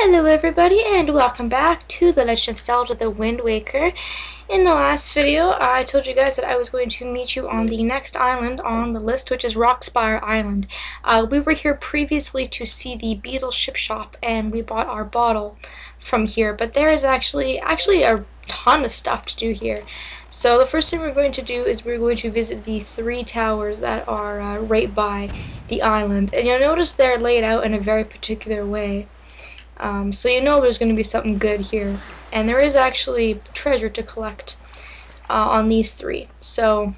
Hello everybody and welcome back to The Legend of Zelda The Wind Waker. In the last video I told you guys that I was going to meet you on the next island on the list, which is Rock Spire Island. We were here previously to see the Beetle ship shop and we bought our bottle from here, but there is actually a ton of stuff to do here. So the first thing we're going to do is we're going to visit the three towers that are right by the island, and you'll notice they're laid out in a very particular way. So you know there's going to be something good here, and there is actually treasure to collect on these three. So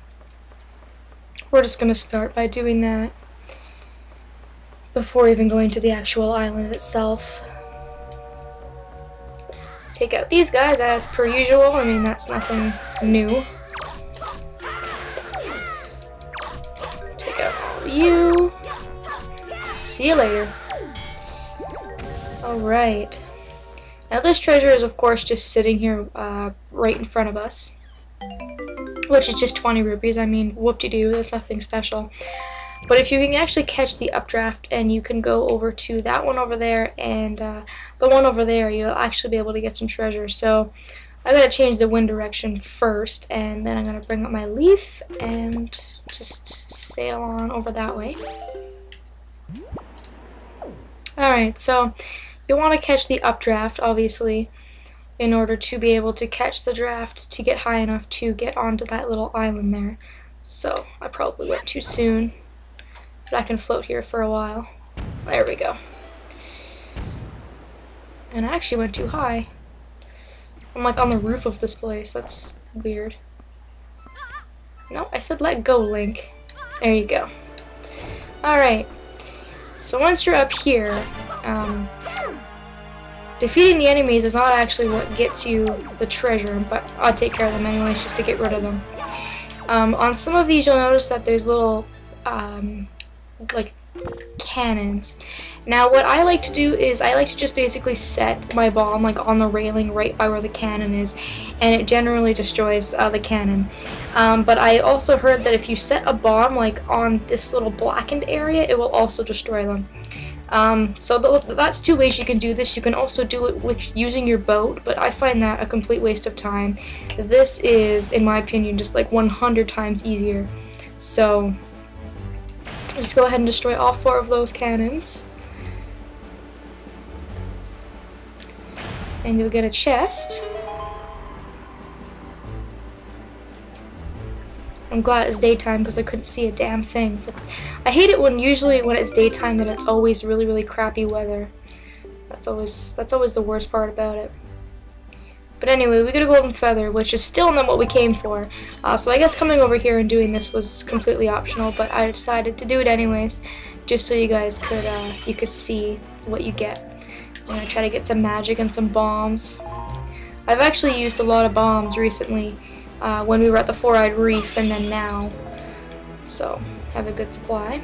we're just going to start by doing that before even going to the actual island itself. Take out these guys as per usual. I mean, that's nothing new. Take out all of you. See you later. Alright. Now this treasure is of course just sitting here right in front of us, which is just 20 rupees. I mean, whoop-de-doo, that's nothing special. But if you can actually catch the updraft and you can go over to that one over there and the one over there, you'll actually be able to get some treasure. So I gotta change the wind direction first, and then I'm gonna bring up my leaf and just sail on over that way. Alright, so you'll want to catch the updraft, obviously, in order to be able to catch the draft to get high enough to get onto that little island there. So I probably went too soon, but I can float here for a while. There we go. And I actually went too high. I'm like on the roof of this place. That's weird. No, I said let go, Link. There you go. Alright. So once you're up here, defeating the enemies is not actually what gets you the treasure, but I'll take care of them anyways just to get rid of them. On some of these you'll notice that there's little like cannons. Now what I like to do is I like to just basically set my bomb like on the railing right by where the cannon is, and it generally destroys the cannon. But I also heard that if you set a bomb like on this little blackened area, it will also destroy them. So that's two ways you can do this. You can also do it with using your boat, but I find that a complete waste of time. This is, in my opinion, just like 100 times easier. So just go ahead and destroy all 4 of those cannons. And you'll get a chest. I'm glad it's daytime because I couldn't see a damn thing. But I hate it when it's daytime that it's always really crappy weather. That's always the worst part about it. But anyway, we got a golden feather, which is still not what we came for. So I guess coming over here and doing this was completely optional, but I decided to do it anyways, just so you guys could see what you get. I'm gonna try to get some magic and some bombs. I've actually used a lot of bombs recently, when we were at the Four-Eyed Reef and then now. So, have a good supply.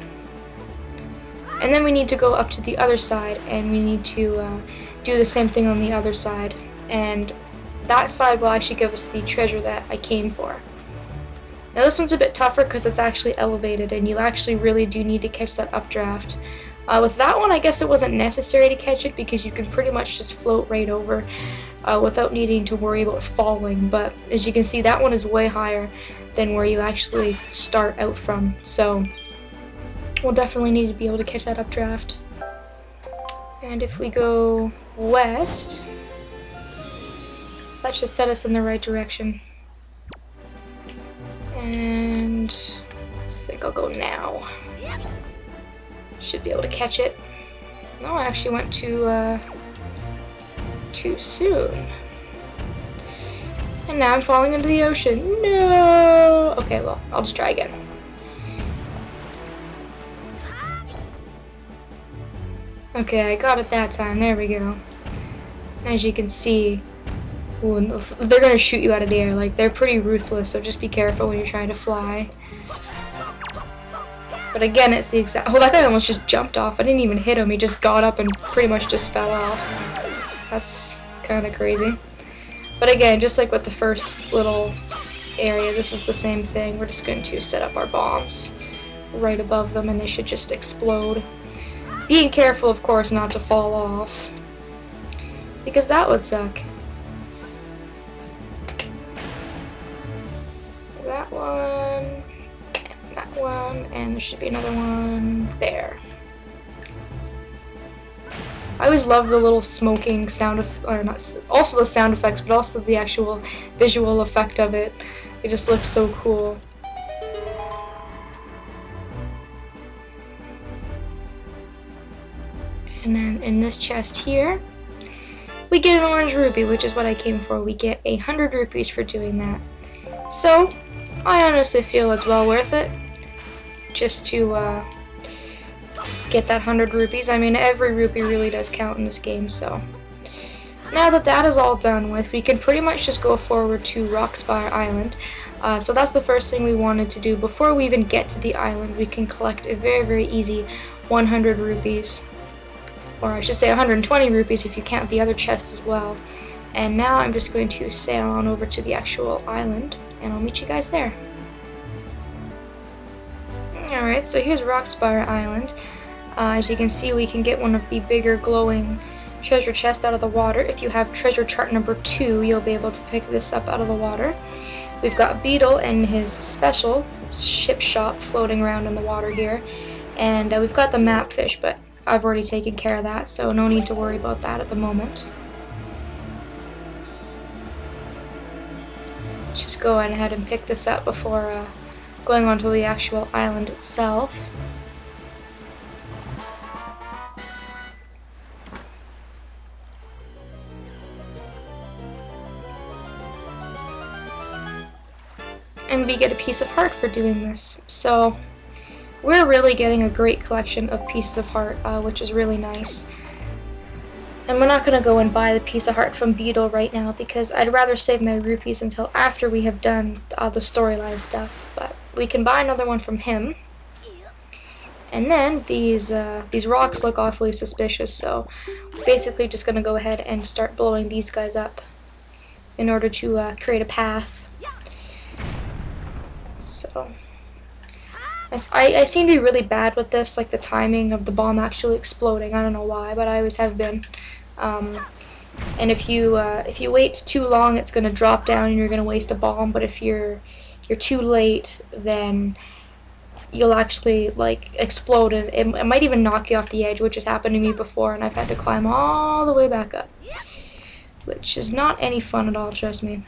And then we need to go up to the other side and we need to do the same thing on the other side. And that side will actually give us the treasure that I came for. Now this one's a bit tougher because it's actually elevated and you actually really do need to catch that updraft. With that one, I guess it wasn't necessary to catch it because you can pretty much just float right over without needing to worry about falling. But as you can see, that one is way higher than where you actually start out from. So we'll definitely need to be able to catch that updraft. And if we go west, that should set us in the right direction. And I think I'll go now. Should be able to catch it. No, I actually went too soon. And now I'm falling into the ocean. No! Okay, well, I'll just try again. Okay, I got it that time. There we go. As you can see, ooh, they're gonna shoot you out of the air. Like, they're pretty ruthless, so just be careful when you're trying to fly. But again, it's the exact... Oh, that guy almost just jumped off. I didn't even hit him. He just got up and pretty much just fell off. That's kind of crazy. But again, just like with the first little area, this is the same thing. We're just going to set up our bombs right above them and they should just explode. Being careful, of course, not to fall off. because that would suck. That one, and that one, and there should be another one there. I always love the little smoking sound or not, also the sound effects, but also the actual visual effect of it. It just looks so cool. And then in this chest here, we get an orange rupee, which is what I came for. We get 100 rupees for doing that. So, I honestly feel it's well worth it, just to get that 100 rupees. I mean, every rupee really does count in this game, so. Now that that is all done with, we can pretty much just go forward to Rock Spire Island. So that's the first thing we wanted to do. Before we even get to the island, we can collect a very, very easy 100 rupees. Or I should say 120 rupees if you count the other chest as well. And now I'm just going to sail on over to the actual island, and I'll meet you guys there. Alright, so here's Rock Spire Island. As you can see, we can get one of the bigger glowing treasure chests out of the water. If you have treasure chart number 2, you'll be able to pick this up out of the water. We've got Beetle and his special ship shop floating around in the water here. And we've got the map fish, but I've already taken care of that, so no need to worry about that at the moment. Let's just go ahead and pick this up before going on to the actual island itself. And we get a piece of heart for doing this. So we're really getting a great collection of pieces of heart, which is really nice. And we're not going to go and buy the piece of heart from Beetle right now because I'd rather save my rupees until after we have done the storyline stuff. But we can buy another one from him. And then these rocks look awfully suspicious, so we're basically just going to go ahead and start blowing these guys up in order to create a path. So I seem to be really bad with this, like the timing of the bomb actually exploding. I don't know why, but I always have been. And if you wait too long, it's gonna drop down and you're gonna waste a bomb. But if you're too late, then you'll actually like explode, and it might even knock you off the edge, which has happened to me before, and I've had to climb all the way back up, which is not any fun at all. Trust me.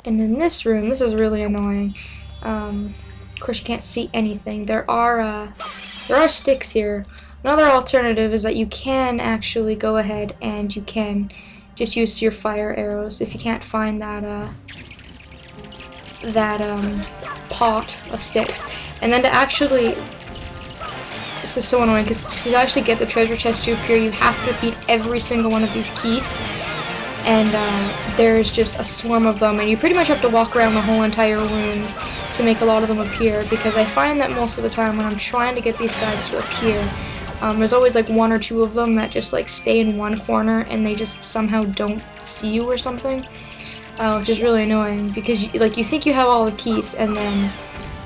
And in this room, this is really annoying. Of course, you can't see anything. There are sticks here. Another alternative is that you can actually go ahead and you can just use your fire arrows if you can't find that pot of sticks. And then to actually, this is so annoying because to actually get the treasure chest to appear, you have to defeat every single one of these keys. And there's just a swarm of them, and you pretty much have to walk around the whole entire room to make a lot of them appear, because I find that most of the time when I'm trying to get these guys to appear, there's always like 1 or 2 of them that just like stay in one corner and they just somehow don't see you or something, which is really annoying because you think you have all the keys and then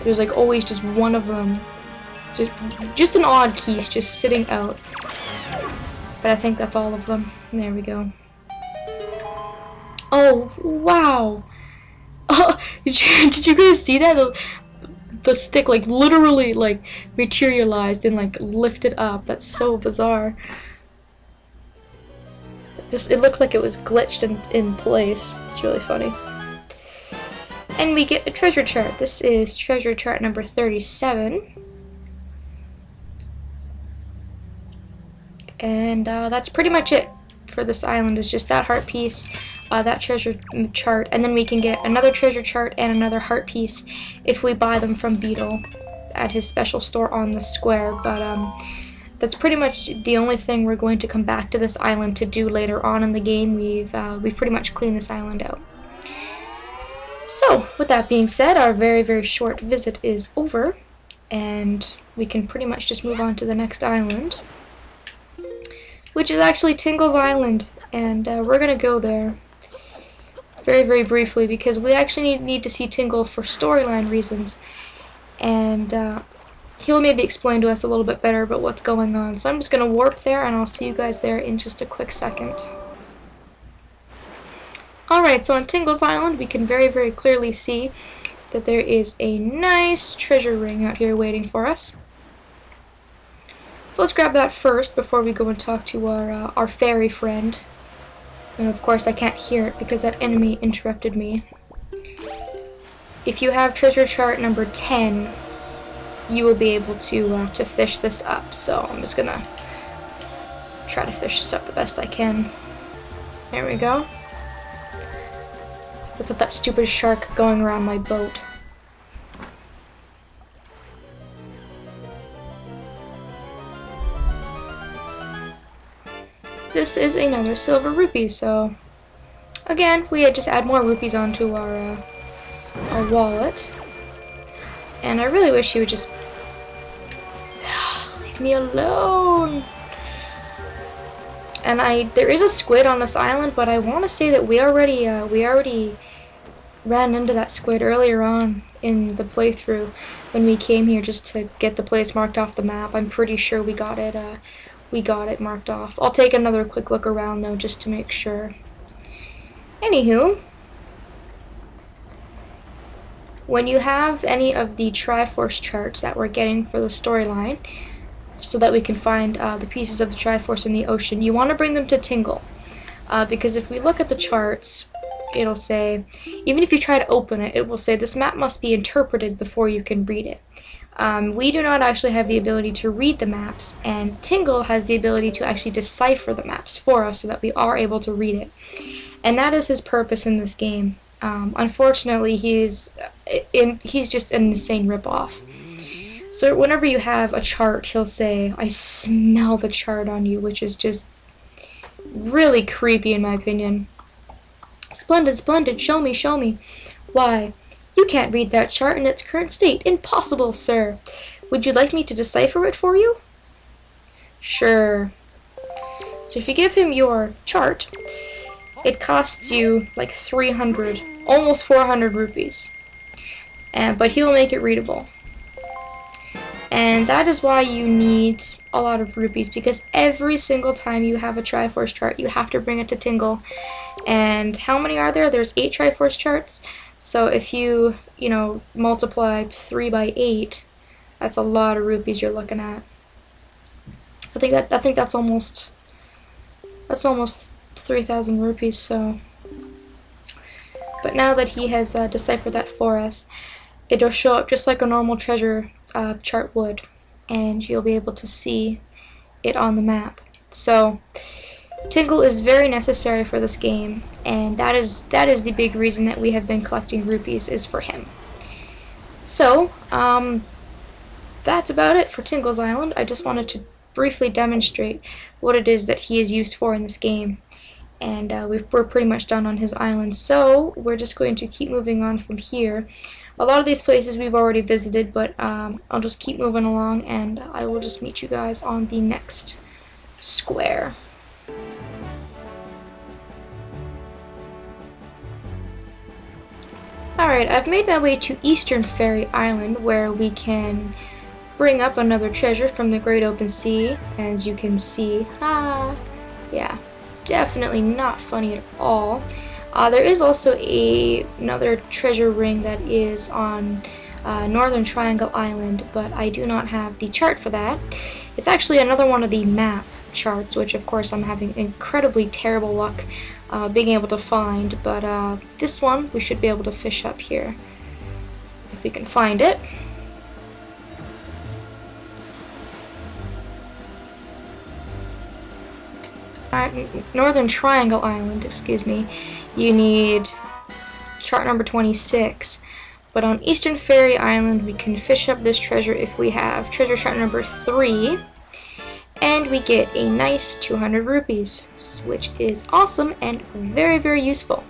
there's like always just one of them, just an odd keys just sitting out. But I think that's all of them. There we go. Oh, wow! Oh, did you guys see that? The stick, like, literally, like, materialized and, like, lifted up. That's so bizarre. It looked like it was glitched in place. It's really funny. And we get a treasure chart. This is treasure chart number 37. And that's pretty much it for this island, is just that heart piece, that treasure chart, and then we can get another treasure chart and another heart piece if we buy them from Beetle at his special store on the square. But that's pretty much the only thing we're going to come back to this island to do later on in the game. We've pretty much cleaned this island out. So with that being said, our very, very short visit is over, and we can pretty much just move on to the next island, which is actually Tingle's Island, and we're gonna go there very, very briefly because we actually need to see Tingle for storyline reasons. and he'll maybe explain to us a little bit better about what's going on. So I'm just going to warp there, and I'll see you guys there in just a quick second. Alright, so on Tingle's Island, we can very, very clearly see that there is a nice treasure ring out here waiting for us. So let's grab that first before we go and talk to our fairy friend. And of course I can't hear it because that enemy interrupted me. If you have treasure chart number 10, you will be able to fish this up. So I'm just gonna try to fish this up the best I can. There we go. Without that stupid shark going around my boat. This is another silver rupee, so again, we just add more rupees onto our wallet. And I really wish you would just leave me alone. And there is a squid on this island, but I want to say that we already ran into that squid earlier on in the playthrough when we came here just to get the place marked off the map. I'm pretty sure we got it marked off. I'll take another quick look around though just to make sure. Anywho, when you have any of the Triforce charts that we're getting for the storyline, so that we can find the pieces of the Triforce in the ocean, you want to bring them to Tingle. Because if we look at the charts, it'll say, even if you try to open it, it will say this map must be interpreted before you can read it. We do not actually have the ability to read the maps, and Tingle has the ability to actually decipher the maps for us so that we are able to read it. And that is his purpose in this game. Unfortunately, he's just an insane ripoff. So whenever you have a chart, he'll say, I smell the chart on you, which is just really creepy in my opinion. Splendid, splendid, show me, show me. Why, you can't read that chart in its current state. Impossible, sir. Would you like me to decipher it for you? Sure. So if you give him your chart, it costs you like 300, almost 400 rupees. But he'll make it readable. And that is why you need a lot of rupees, because every single time you have a Triforce chart, you have to bring it to Tingle. And how many are there? There's 8 Triforce charts. So if you multiply 3 by 8, that's a lot of rupees you're looking at. I think that's almost 3,000 rupees. So, but now that he has deciphered that for us, it'll show up just like a normal treasure chart would, and you'll be able to see it on the map. So Tingle is very necessary for this game, and that is the big reason that we have been collecting rupees, is for him. So that's about it for Tingle's Island. I just wanted to briefly demonstrate what it is that he is used for in this game, and we're pretty much done on his island. So we're just going to keep moving on from here. A lot of these places we've already visited, but I'll just keep moving along, and I will just meet you guys on the next square. Alright, I've made my way to Eastern Fairy Island, where we can bring up another treasure from the Great Open Sea. As you can see, yeah, definitely not funny at all. There is also another treasure ring that is on Northern Triangle Island, but I do not have the chart for that. It's actually another one of the map charts, which of course I'm having incredibly terrible luck being able to find, but this one we should be able to fish up here if we can find it. Northern Triangle Island, excuse me, you need chart number 26, but on Eastern Fairy Island we can fish up this treasure if we have treasure chart number 3, and we get a nice 200 rupees, which is awesome and very, very useful.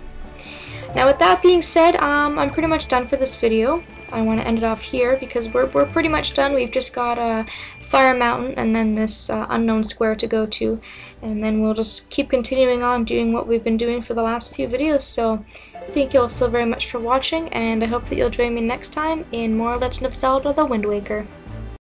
Now with that being said, I'm pretty much done for this video. I want to end it off here because we're pretty much done. We've just got Fire Mountain and then this unknown square to go to, and then we'll just keep continuing on doing what we've been doing for the last few videos. So Thank you all so very much for watching, and I hope that you'll join me next time in more Legend of Zelda: The Wind Waker.